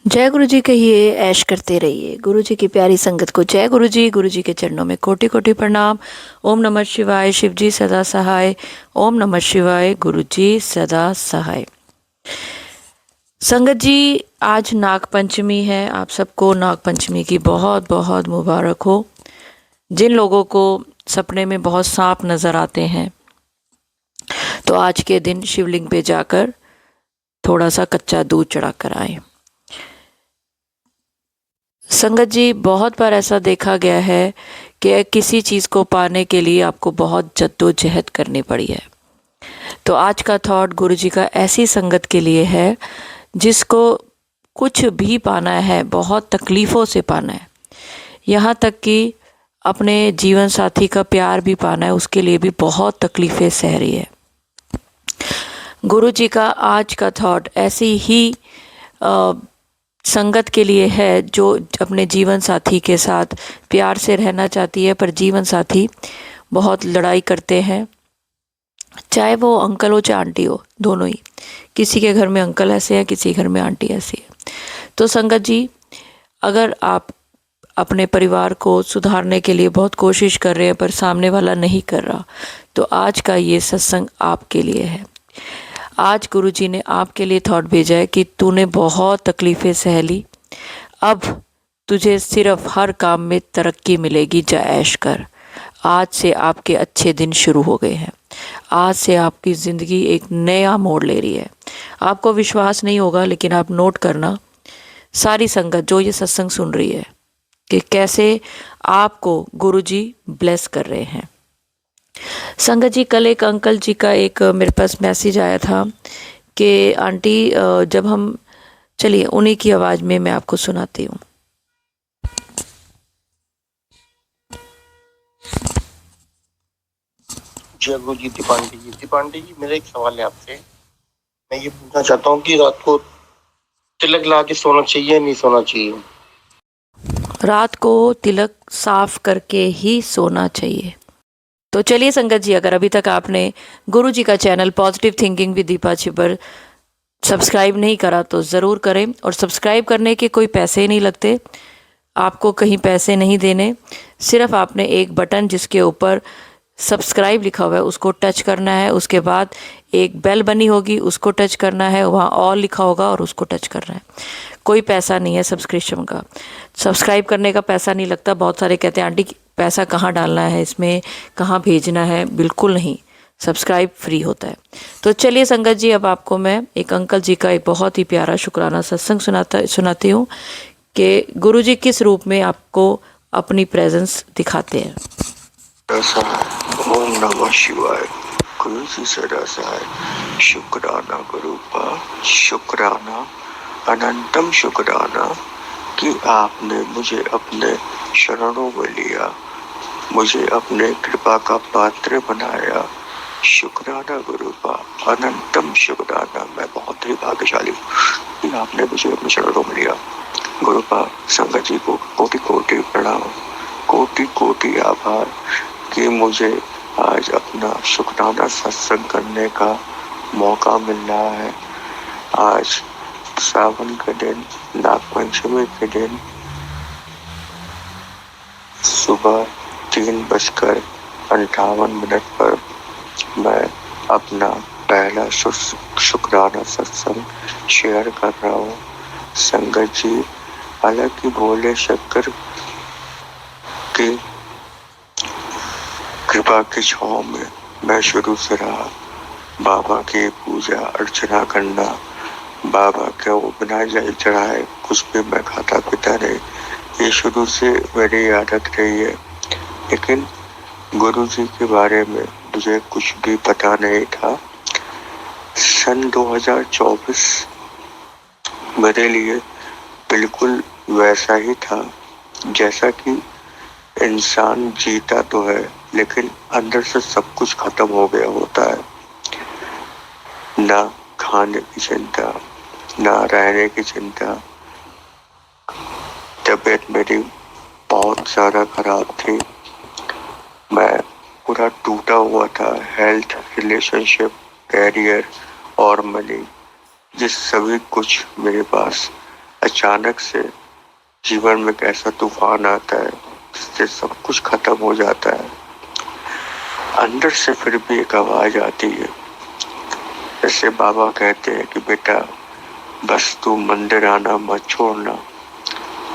जय गुरु जी कहिए, ऐश करते रहिए। गुरु जी की प्यारी संगत को जय गुरु जी के चरणों में कोटि कोटि प्रणाम। ओम नमः शिवाय, शिव जी सदा सहाय। ओम नमः शिवाय, गुरु जी सदा सहाय। संगत जी, आज नाग पंचमी है। आप सबको नाग पंचमी की बहुत बहुत मुबारक हो। जिन लोगों को सपने में बहुत सांप नजर आते हैं, तो आज के दिन शिवलिंग पे जाकर थोड़ा सा कच्चा दूध चढ़ा कर आए। संगत जी, बहुत बार ऐसा देखा गया है कि किसी चीज़ को पाने के लिए आपको बहुत जद्दोजहद करनी पड़ी है। तो आज का थॉट गुरु जी का ऐसी संगत के लिए है जिसको कुछ भी पाना है, बहुत तकलीफ़ों से पाना है। यहाँ तक कि अपने जीवन साथी का प्यार भी पाना है, उसके लिए भी बहुत तकलीफ़ें सह रही है। गुरु जी का आज का थॉट ऐसी ही संगत के लिए है जो अपने जीवन साथी के साथ प्यार से रहना चाहती है, पर जीवन साथी बहुत लड़ाई करते हैं। चाहे वो अंकल हो चाहे आंटी हो, दोनों ही। किसी के घर में अंकल ऐसे हैं, किसी घर में आंटी ऐसी है। तो संगत जी, अगर आप अपने परिवार को सुधारने के लिए बहुत कोशिश कर रहे हैं पर सामने वाला नहीं कर रहा, तो आज का ये सत्संग आपके लिए है। आज गुरुजी ने आपके लिए थॉट भेजा है कि तूने बहुत तकलीफ़ें सह ली, अब तुझे सिर्फ हर काम में तरक्की मिलेगी, जा ऐश कर। आज से आपके अच्छे दिन शुरू हो गए हैं। आज से आपकी ज़िंदगी एक नया मोड़ ले रही है। आपको विश्वास नहीं होगा, लेकिन आप नोट करना, सारी संगत जो ये सत्संग सुन रही है, कि कैसे आपको गुरुजी ब्लेस कर रहे हैं। संगत जी, कल एक अंकल जी का एक मेरे पास मैसेज आया था कि आंटी, जब हम, चलिए उन्हीं की आवाज़ में मैं आपको सुनाती हूँ। जय गुरु जी। दीपांडे जी, मेरा एक सवाल है आपसे। मैं ये पूछना चाहता हूँ कि रात को तिलक लगा के सोना चाहिए या नहीं सोना चाहिए? रात को तिलक साफ करके ही सोना चाहिए। तो चलिए संगत जी, अगर अभी तक आपने गुरु जी का channel positive thinking with Deepa Chhibber subscribe नहीं करा तो ज़रूर करें। और सब्सक्राइब करने के कोई पैसे नहीं लगते, आपको कहीं पैसे नहीं देने। सिर्फ आपने एक बटन जिसके ऊपर सब्सक्राइब लिखा हुआ है उसको टच करना है। उसके बाद एक बेल बनी होगी, उसको टच करना है। वहाँ ऑल लिखा होगा और उसको टच करना है। कोई पैसा नहीं है सब्सक्रिप्शन का, सब्सक्राइब करने का पैसा नहीं लगता। बहुत सारे कहते हैं आंटी पैसा कहाँ डालना है, इसमें कहाँ भेजना है। बिल्कुल नहीं, सब्सक्राइब फ्री होता है। तो चलिए संगत जी, अब आपको मैं एक अंकल जी का एक बहुत ही प्यारा शुक्राना सत्संग सुनाती हूँ कि गुरु जी किस रूप में आपको अपनी प्रेजेंस दिखाते हैं। ओम नमः शिवाय, गुरु जी सदा सहाय। शुक्राना गुरुपा, शुक्राना, अनंतम शुक्राना कि आपने मुझे अपने शरणों में लिया, मुझे अपने कृपा का पात्र बनाया। शुक्राना गुरुपा, अनंतम शुक्राना। मैं बहुत ही भाग्यशाली हूँ कि आपने मुझे अपने शरणों में लिया। गुरुपा, संगत जी को कोटि कोटि प्रणाम, कोटि कोटि आभार कि मुझे आज अपना शुक्राना सत्संग करने का मौका मिल रहा है। आज सावन के दिन, नाग पंचमी के दिन, सुबह 3:58 पर मैं अपना पहला शुक्राना सत्संग शेयर कर रहा हूँ। संगत जी, हालांकि भोले शंकर की कृपा की छांव में मैं शुरू से रहा। बाबा की पूजा अर्चना करना, बाबा के वो बिना जल चढ़ाए कुछ भी मैं खाता पीता नहीं, ये शुरू से मेरी आदत रही है। लेकिन गुरु जी के बारे में मुझे कुछ भी पता नहीं था। सन 2024 मेरे लिए बिल्कुल वैसा ही था जैसा कि इंसान जीता तो है, लेकिन अंदर से सब कुछ खत्म हो गया होता है। ना खाने की चिंता, ना रहने की चिंता। तबीयत मेरी बहुत ज़्यादा खराब थी। मैं पूरा टूटा हुआ था। हेल्थ, रिलेशनशिप, कैरियर और मनी, ये सभी कुछ मेरे पास अचानक से जीवन में कैसा तूफान आता है जिससे सब कुछ खत्म हो जाता है। अंदर से फिर भी एक आवाज आती है, जैसे बाबा कहते हैं कि बेटा बस तू मंदिर आना मत छोड़ना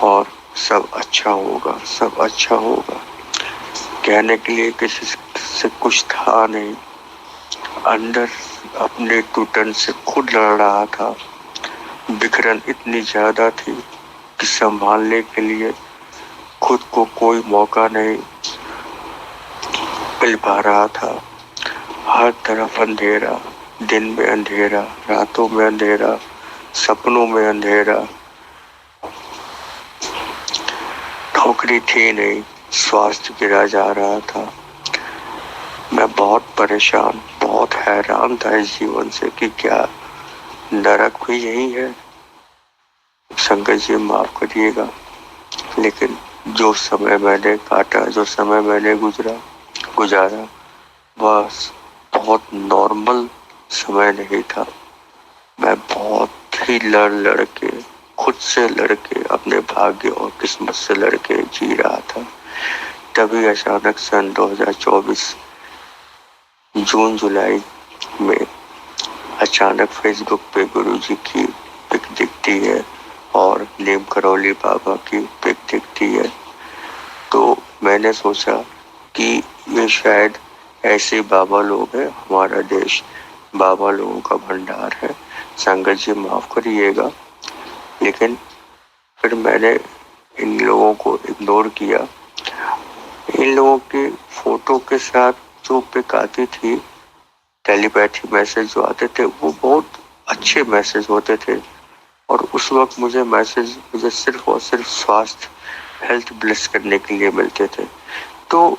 और सब अच्छा होगा, सब अच्छा होगा। कहने के लिए किसी से कुछ था नहीं, अंदर अपने टूटन से खुद लड़ रहा था। बिखरन इतनी ज्यादा थी कि संभालने के लिए खुद को कोई मौका नहीं मिल पा रहा था। हर तरफ अंधेरा, दिन में अंधेरा, रातों में अंधेरा, सपनों में अंधेरा। नौकरी थी नहीं, स्वास्थ्य गिरा जा रहा था। मैं बहुत परेशान, बहुत हैरान था इस जीवन से कि क्या नरक भी यही है। शंकर जी माफ करिएगा, लेकिन जो समय मैंने काटा, जो समय मैंने गुजारा बस बहुत नॉर्मल समय नहीं था। मैं बहुत ही लड़ के, खुद से लड़के, अपने भाग्य और किस्मत से लड़के जी रहा था। तभी अचानक सन 2024 जून जुलाई में अचानक फेसबुक पे गुरुजी की पिक दिखती है और नीम करौली बाबा की पिक दिखती है। तो मैंने सोचा कि ये शायद ऐसे बाबा लोग हैं, हमारा देश बाबा लोगों का भंडार है। संगत जी माफ करिएगा, लेकिन फिर मैंने इन लोगों को इग्नोर किया। इन लोगों की फोटो के साथ जो पिक आती थी, टेलीपैथी मैसेज जो आते थे, वो बहुत अच्छे मैसेज होते थे और उस वक्त मुझे सिर्फ और सिर्फ स्वास्थ्य, हेल्थ ब्लेस करने के लिए मिलते थे। तो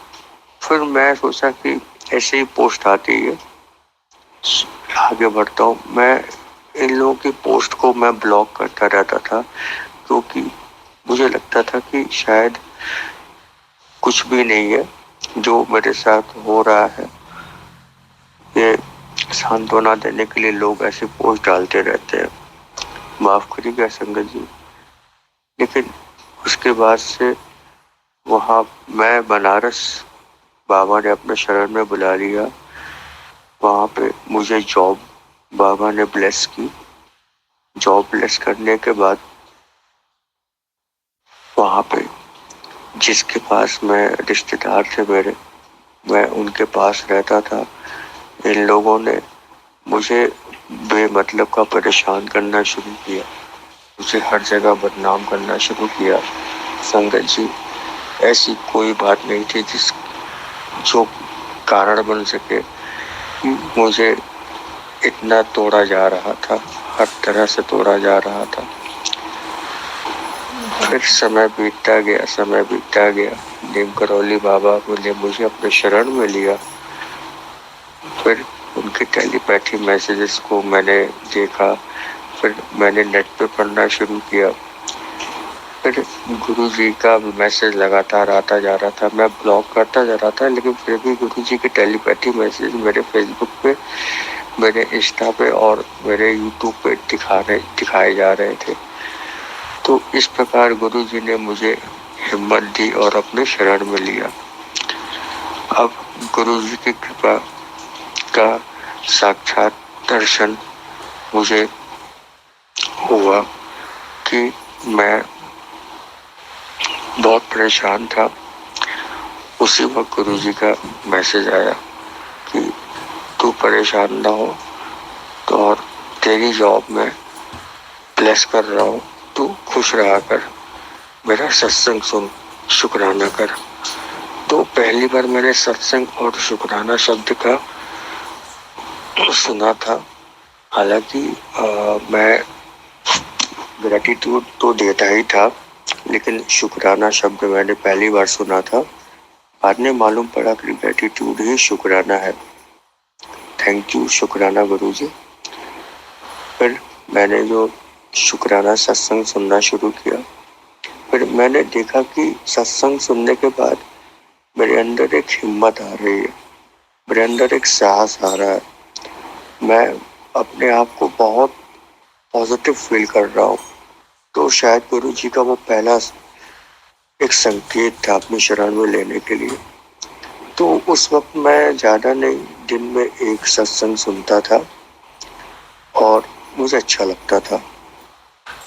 फिर मैं सोचा कि ऐसे ही पोस्ट आती है, आगे बढ़ता हूँ। मैं इन लोगों की पोस्ट को मैं ब्लॉक करता रहता था, क्योंकि मुझे लगता था कि शायद कुछ भी नहीं है जो मेरे साथ हो रहा है। ये सांत्वना देने के लिए लोग ऐसे पोस्ट डालते रहते हैं, माफ करिएगा संगत जी। लेकिन उसके बाद से वहाँ मैं बनारस, बाबा ने अपने शरण में बुला लिया। वहाँ पे मुझे जॉब बाबा ने ब्लेस की। जॉब ब्लेस करने के बाद वहाँ पे जिसके पास मैं रिश्तेदार थे मेरे, मैं उनके पास रहता था। इन लोगों ने मुझे बेमतलब का परेशान करना शुरू किया, मुझे हर जगह बदनाम करना शुरू किया। संगत जी, ऐसी कोई बात नहीं थी जो कारण बन सके। मुझे इतना तोड़ा जा रहा था, हर तरह से तोड़ा जा रहा था। फिर समय बीतता गया। नीम करौली बाबा ने मुझे अपने शरण में लिया। फिर उनके टेलीपैथी मैसेजेस को मैंने देखा, फिर मैंने नेट पे पढ़ना शुरू किया। फिर गुरु जी का मैसेज लगातार आता जा रहा था, मैं ब्लॉक करता जा रहा था, लेकिन फिर भी गुरु जी के टेलीपैथी मैसेज मेरे फेसबुक पे, मेरे इंस्टा पे और मेरे यूट्यूब पे दिखाए जा रहे थे। तो इस प्रकार गुरु जी ने मुझे हिम्मत दी और अपने शरण में लिया। अब गुरु जी की कृपा का साक्षात दर्शन मुझे हुआ कि मैं बहुत परेशान था। उसी वक्त गुरु जी का मैसेज आया कि तू परेशान ना हो, तो और तेरी जॉब में ब्लेस कर रहा हूँ, तू खुश रहा कर, मेरा सत्संग सुन, शुक्राना कर। तो पहली बार मैंने सत्संग और शुक्राना शब्द का सुना था। हालांकि मैं ग्रेटिट्यूड तो देता ही था, लेकिन शुक्राना शब्द मैंने पहली बार सुना था। बाद में मालूम पड़ा कि ग्रेटिट्यूड ही शुक्राना है। थैंक यू शुक्राना गुरुजी। फिर मैंने जो शुक्राना सत्संग सुनना शुरू किया, फिर मैंने देखा कि सत्संग सुनने के बाद मेरे अंदर एक हिम्मत आ रही है, मेरे अंदर एक साहस आ रहा है। मैं अपने आप को बहुत पॉजिटिव फील कर रहा हूँ। तो शायद गुरु जी का वो पहला एक संकेत था अपनी शरण में लेने के लिए। तो उस वक्त मैं ज़्यादा नहीं, दिन में एक सत्संग सुनता था और मुझे अच्छा लगता था।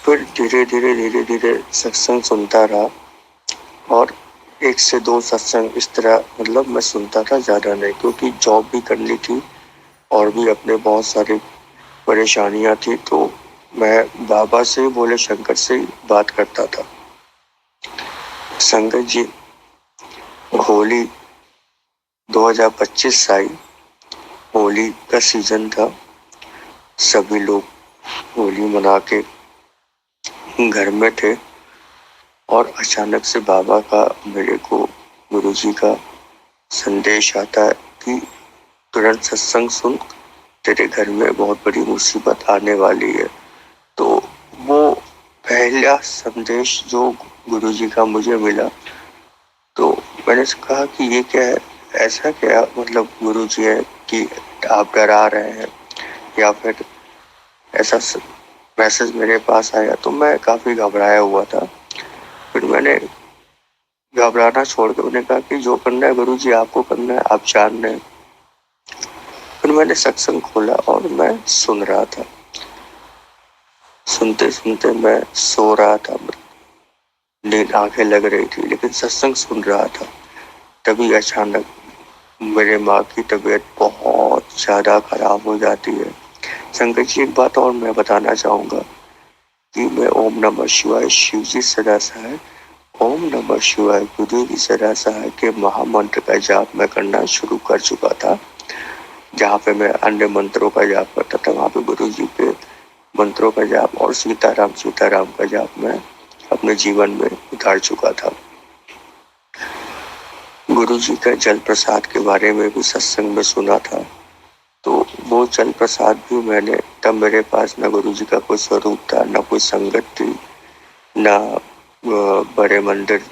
फिर धीरे धीरे सत्संग सुनता रहा और 1 से 2 सत्संग इस तरह, मतलब मैं सुनता था, ज़्यादा नहीं, क्योंकि जॉब भी करनी थी और भी अपने बहुत सारी परेशानियां थी। तो मैं बाबा से, भोले शंकर से ही बात करता था। संगत जी, होली 2025 आई, होली का सीजन था। सभी लोग होली मना के घर में थे और अचानक से बाबा का, मेरे को गुरुजी का संदेश आता है कि तुरंत सत्संग सुन, तेरे घर में बहुत बड़ी मुसीबत आने वाली है। तो वो पहला संदेश जो गुरुजी का मुझे मिला, तो मैंने कहा कि ये क्या है, ऐसा क्या मतलब गुरुजी है कि आप डरा रहे हैं, या फिर ऐसा मैसेज मेरे पास आया। तो मैं काफी घबराया हुआ था। फिर मैंने घबराना छोड़ के उन्हें कहा कि जो करना है गुरुजी आपको करना है, आप जान रहे हैं। फिर मैंने सत्संग खोला और मैं सुन रहा था। सुनते सुनते मैं सो रहा था, नींद आंखें लग रही थी, लेकिन सत्संग सुन रहा था। तभी अचानक मेरे माँ की तबीयत बहुत ज्यादा खराब हो जाती है। शंकर जी, एक बात और मैं बताना चाहूंगा कि मैं ओम नमः शिवाय, शिव जी सदा सहाय, ओम नमः शिवाय, गुरु जी सदा सहाय के महामंत्र का जाप मैं करना शुरू कर चुका था। जहाँ पे मैं अन्य मंत्रों का जाप करता था, वहाँ पे गुरु जी के मंत्रों का जाप और सीताराम सीताराम का जाप मैं अपने जीवन में उतार चुका था। गुरु जी का जल प्रसाद के बारे में भी सत्संग में सुना था। तो वो जल प्रसाद भी मैंने, तब मेरे पास न गुरु जी का कोई स्वरूप था, न कोई संगत थी, न बड़े मंदिर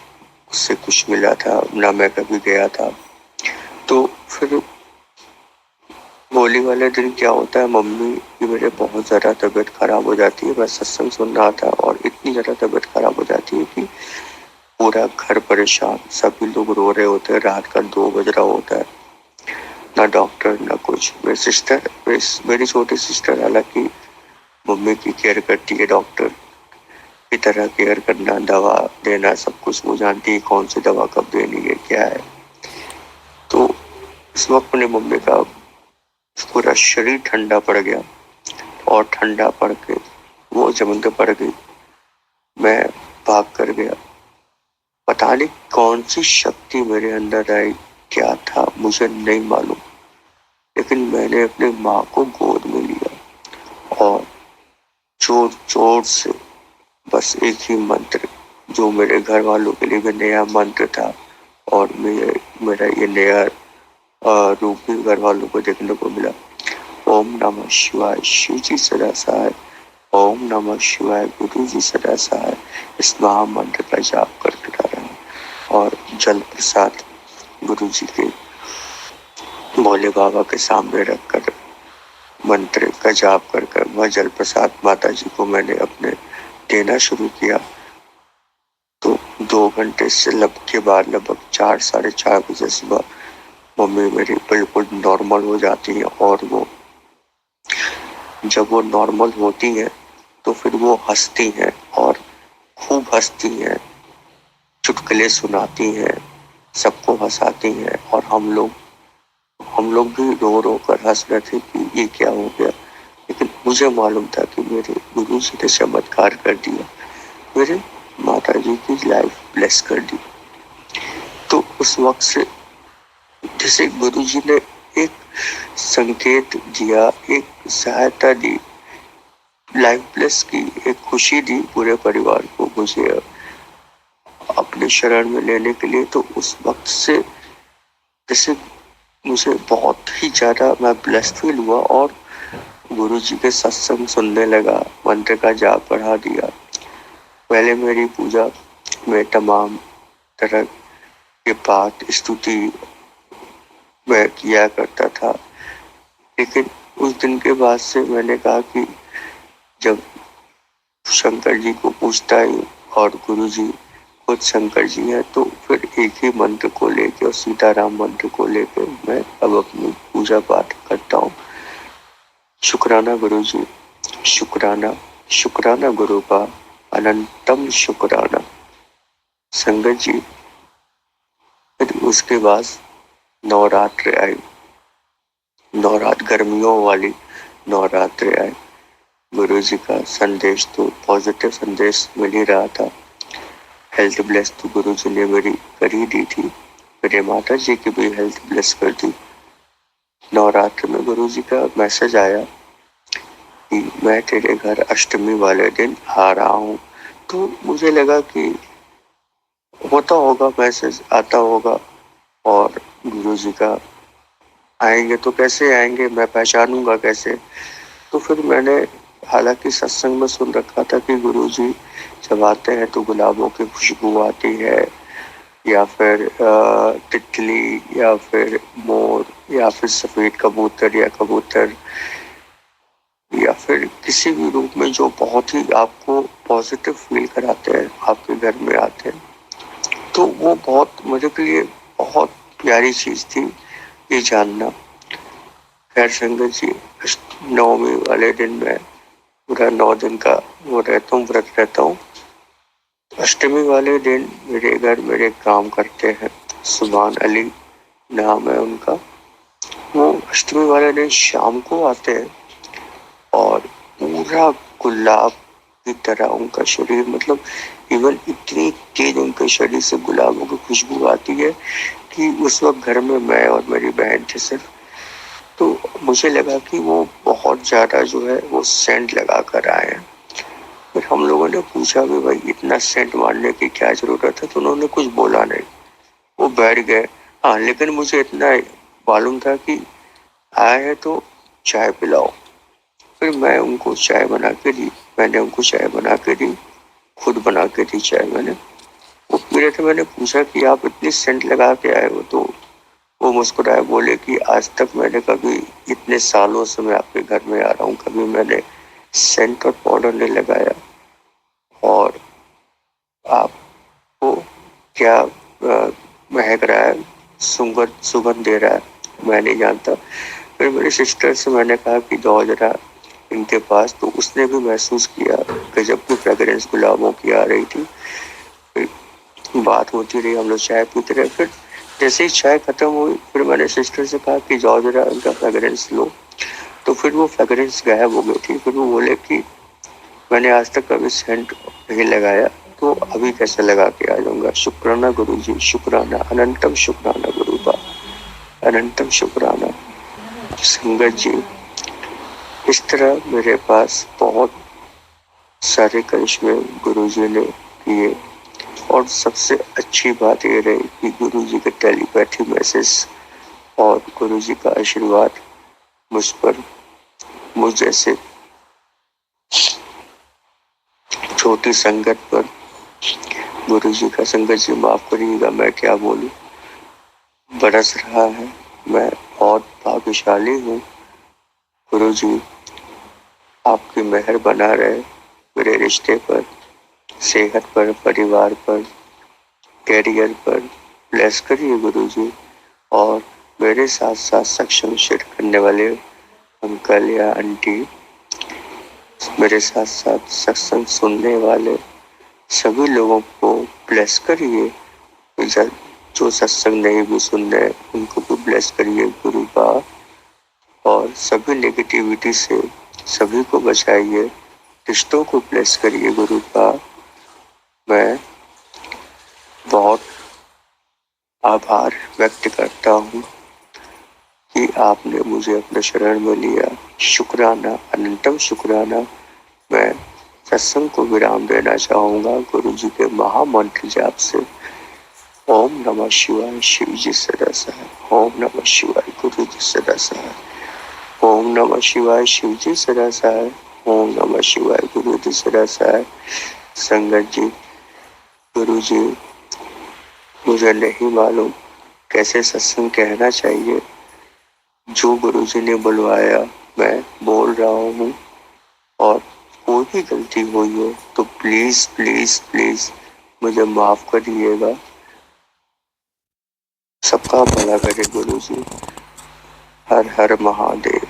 से कुछ मिला था, न मैं कभी गया था। तो फिर होली वाले दिन क्या होता है, मम्मी की मेरे बहुत ज़्यादा तबीयत खराब हो जाती है। मैं सत्संग सुन रहा था और इतनी ज़्यादा तबीयत खराब हो जाती है कि पूरा घर परेशान, सभी लोग रो रहे होते हैं। रात का 2 बज रहा होता है, ना डॉक्टर ना कुछ। मेरी छोटी सिस्टर हालांकि मम्मी की केयर करती है, डॉक्टर की तरह केयर करना, दवा देना, सब कुछ वो जानती है, कौन सी दवा कब देनी है, क्या है। तो इस वक्त अपनी मम्मी का पूरा शरीर ठंडा पड़ गया और ठंडा पड़ के वो जमीन पे पड़ गई। मैं भाग कर गया। पता नहीं कौन सी शक्ति मेरे अंदर आई, क्या था मुझे नहीं मालूम, लेकिन मैंने अपनी माँ को गोद में लिया और जोर जोर से बस एक ही मंत्र, जो मेरे घर वालों के लिए भी नया मंत्र था और मेरा ये नया रूप भी घर वालों को देखने को मिला। ओम नमः शिवाय, शिव जी सदा सहाय, ओम नमः शिवाय, गुरु जी सदा सहाय, इस महामंत्र का जाप करते रहा और जल प्रसाद गुरु जी के, भोले बाबा के सामने रखकर मंत्र का जाप कर वह जल प्रसाद माता जी को मैंने अपने देना शुरू किया। तो 2 घंटे से के बाद लगभग 4 साढ़े 4 बजे सुबह मम्मी मेरी बिल्कुल नॉर्मल हो जाती है। और वो जब वो नॉर्मल होती है तो फिर वो हंसती हैं और खूब हंसती हैं, चुटकुले सुनाती हैं, सबको हंसाती हैं। और हम लोग भी रो रो कर हंस रहे थे कि ये क्या हो गया। लेकिन मुझे मालूम था कि मेरे गुरु जी ने चमत्कार कर दिया, मेरे माता जी की लाइफ ब्लेस कर दी। तो उस वक्त से जैसे गुरु जी ने एक संकेत दिया, एक सहायता दी, लाइफ ब्लेस की, एक खुशी दी पूरे परिवार को मुझे अपने शरण में लेने के लिए। तो उस वक्त से जैसे मुझे बहुत ही ज्यादा मैं ब्लेस्ड फील हुआ और गुरु जी के सत्संग सुनने लगा, मंत्र का जाप बढ़ा दिया। पहले मेरी पूजा में तमाम तरह के पाठ स्तुति मैं किया करता था, लेकिन उस दिन के बाद से मैंने कहा कि जब शंकर जी को पूछता ही और गुरु जी खुद शंकर जी है, तो फिर एक ही मंत्र को लेके और सीताराम मंत्र को लेके मैं अब अपनी पूजा पाठ करता हूँ। शुक्राना गुरु जी, शुक्राना, शुक्राना गुरु का अनंतम शुक्राना। संगत जी, फिर उसके बाद नवरात्र आई, नवरात्र गर्मियों वाली नवरात्र आई। गुरु जी का संदेश तो पॉजिटिव संदेश मिल ही रहा था। हेल्थ ब्लेस तो गुरु जी ने मेरी कर ही दी थी, मेरे माता जी की भी हेल्थ ब्लेस कर दी। नवरात्र में गुरु जी का मैसेज आया कि मैं तेरे घर अष्टमी वाले दिन आ रहा हूँ। तो मुझे लगा कि होता होगा, मैसेज आता होगा, और गुरु जी का आएंगे तो कैसे आएंगे, मैं पहचानूंगा कैसे। तो फिर मैंने हालांकि सत्संग में सुन रखा था कि गुरु जी जब आते हैं तो गुलाबों की खुशबू आती है, या फिर तितली, या फिर मोर, या फिर सफेद कबूतर या कबूतर, या फिर किसी भी रूप में जो बहुत ही आपको पॉजिटिव फील कराते हैं, आपके घर में आते हैं। तो वो बहुत मेरे लिए बहुत प्यारी चीज थी ये जानना। खैर संगत जी, नवमी वाले दिन में पूरा 9 दिन का वो रहता हूँ, व्रत रहता हूँ। अष्टमी वाले दिन मेरे घर मेरे काम करते हैं, सुभान अली नाम है उनका। वो अष्टमी वाले दिन शाम को आते हैं और पूरा गुलाब की तरह उनका शरीर, मतलब इवन इतनी तेज उनके शरीर से गुलाबों की खुशबू आती है कि उस वक्त घर में मैं और मेरी बहन थे सिर्फ। तो मुझे लगा कि वो बहुत ज्यादा जो है वो सेंट लगा कर आए हैं। फिर हम लोगों ने पूछा कि भाई इतना सेंट मारने की क्या जरूरत है, तो उन्होंने कुछ बोला नहीं, वो बैठ गए। हाँ, लेकिन मुझे इतना मालूम था कि आए हैं तो चाय पिलाओ। फिर मैं उनको चाय बना के दी, मैंने उनको चाय बना के दी, खुद बना के दी चाय मैंने। वो पी रहे थे, मैंने पूछा कि आप इतनी सेंट लगा के आए हो, तो वो मुस्कुराए, बोले कि आज तक मैंने कभी, इतने सालों से मैं आपके घर में आ रहा हूँ, कभी मैंने सेंट और पाउडर नहीं लगाया, और आपको क्या महक रहा है, सुगंध दे रहा है, मैं नहीं जानता। फिर मेरी सिस्टर से मैंने कहा कि जाओ जरा इनके पास, तो उसने भी महसूस किया गजब की फ्रेगरेंस गुलाबों की आ रही थी। फिर बात होती रही, हम लोग चाय पीते रहे। फिर जैसे ही चाय खत्म हुई, फिर मैंने सिस्टर से कहा कि जाओ जरा इनका फ्रेगरेंस लो। तो फिर वो फ्रेगरेंस गायब हो गई थी। फिर वो बोले कि मैंने आज तक कभी सेंट नहीं लगाया, तो अभी कैसे लगा के आ जाऊंगा। शुक्राना गुरु जी, शुक्राना, अनंतम शुक्राना गुरु का, अनंतम शुक्राना। संगत जी, इस तरह मेरे पास बहुत सारे करिश्मे गुरु जी ने किए, और सबसे अच्छी बात ये रही कि गुरु जी के टेलीपैथी मैसेज और गुरु जी का आशीर्वाद मुझ पर, मुझ जैसे छोटी संगत पर, गुरु जी का, संगत जी माफ करिएगा मैं क्या बोलूं, बरस रहा है। मैं बहुत भाग्यशाली हूँ। गुरु जी आपकी मेहर बना रहे मेरे रिश्ते पर, सेहत पर, परिवार पर, कैरियर पर। ब्लेस करिए गुरु जी, और मेरे साथ साथ सत्संग शेयर करने वाले अंकल या आंटी, मेरे साथ साथ सत्संग सुनने वाले सभी लोगों को ब्लेस करिए। जो सत्संग नहीं भी सुन रहे उनको भी ब्लेस करिए गुरु का, और सभी नेगेटिविटी से सभी को बचाइए, रिश्तों को ब्लेस करिए गुरु का। मैं बहुत आभार व्यक्त करता हूँ कि आपने मुझे अपने शरण में लिया। शुक्राना, अनंतम शुक्राना। मैं सत्संग को विराम देना चाहूँगा गुरु जी के महामंत्र जाप से। ओम नमः शिवाय, शिव जी सदा सहाय। ओम नमः शिवाय, गुरु जी सदा सहाय। ओम नमः शिवाय, शिव जी सदा सहाय। ओम नमः शिवाय, गुरु जी सदा सहाय। संगत जी, गुरु जी, मुझे नहीं मालूम कैसे सत्संग कहना चाहिए। जो गुरु जी ने बुलवाया मैं बोल रहा हूँ, और कोई भी गलती हुई हो तो प्लीज प्लीज प्लीज मुझे माफ करिएगा। सबका भला करे गुरुजी। हर हर महादेव।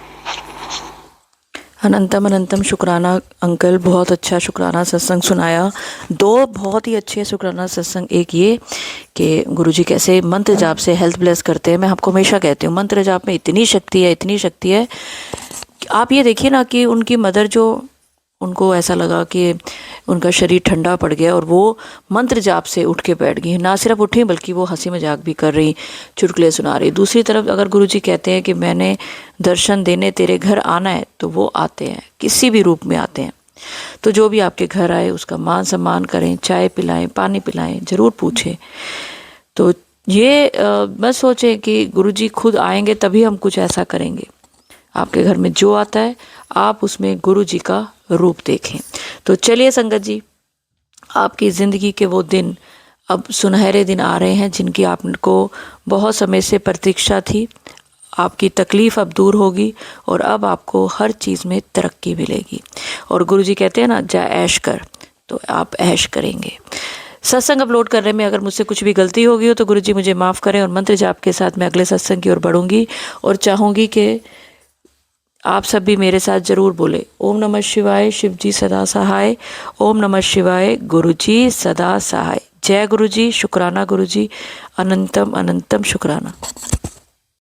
अनंतम अनंतम शुक्राना अंकल, बहुत अच्छा शुक्राना सत्संग सुनाया। दो बहुत ही अच्छे शुक्राना सत्संग, एक ये कि गुरुजी कैसे मंत्र जाप से हेल्थ ब्लेस करते हैं। मैं आपको हमेशा कहती हूँ मंत्र जाप में इतनी शक्ति है, इतनी शक्ति है। आप ये देखिए ना कि उनकी मदर, जो उनको ऐसा लगा कि उनका शरीर ठंडा पड़ गया और वो मंत्र जाप से उठ के बैठ गई। ना सिर्फ उठी बल्कि वो हंसी मजाक भी कर रही, चुटकुले सुना रही। दूसरी तरफ अगर गुरुजी कहते हैं कि मैंने दर्शन देने तेरे घर आना है, तो वो आते हैं, किसी भी रूप में आते हैं। तो जो भी आपके घर आए उसका मान सम्मान करें, चाय पिलाएं, पानी पिलाएं, ज़रूर पूछें। तो ये मत सोचें कि गुरुजी खुद आएंगे तभी हम कुछ ऐसा करेंगे। आपके घर में जो आता है आप उसमें गुरु जी का रूप देखें। तो चलिए संगत जी, आपकी ज़िंदगी के वो दिन, अब सुनहरे दिन आ रहे हैं जिनकी आपको बहुत समय से प्रतीक्षा थी। आपकी तकलीफ़ अब दूर होगी और अब आपको हर चीज़ में तरक्की मिलेगी। और गुरु जी कहते हैं ना, जा ऐश कर, तो आप ऐश करेंगे। सत्संग अपलोड करने में अगर मुझसे कुछ भी गलती होगी हो तो गुरु जी मुझे माफ़ करें। और मंत्र जाप के साथ मैं अगले सत्संग की ओर बढ़ूँगी और चाहूँगी कि आप सब भी मेरे साथ ज़रूर बोले, ओम नमः शिवाय, शिव जी सदा सहाय। ओम नमः शिवाय, गुरु जी सदा सहाय। जय गुरु जी, शुक्राना गुरु जी, अनंतम अनंतम शुक्राना।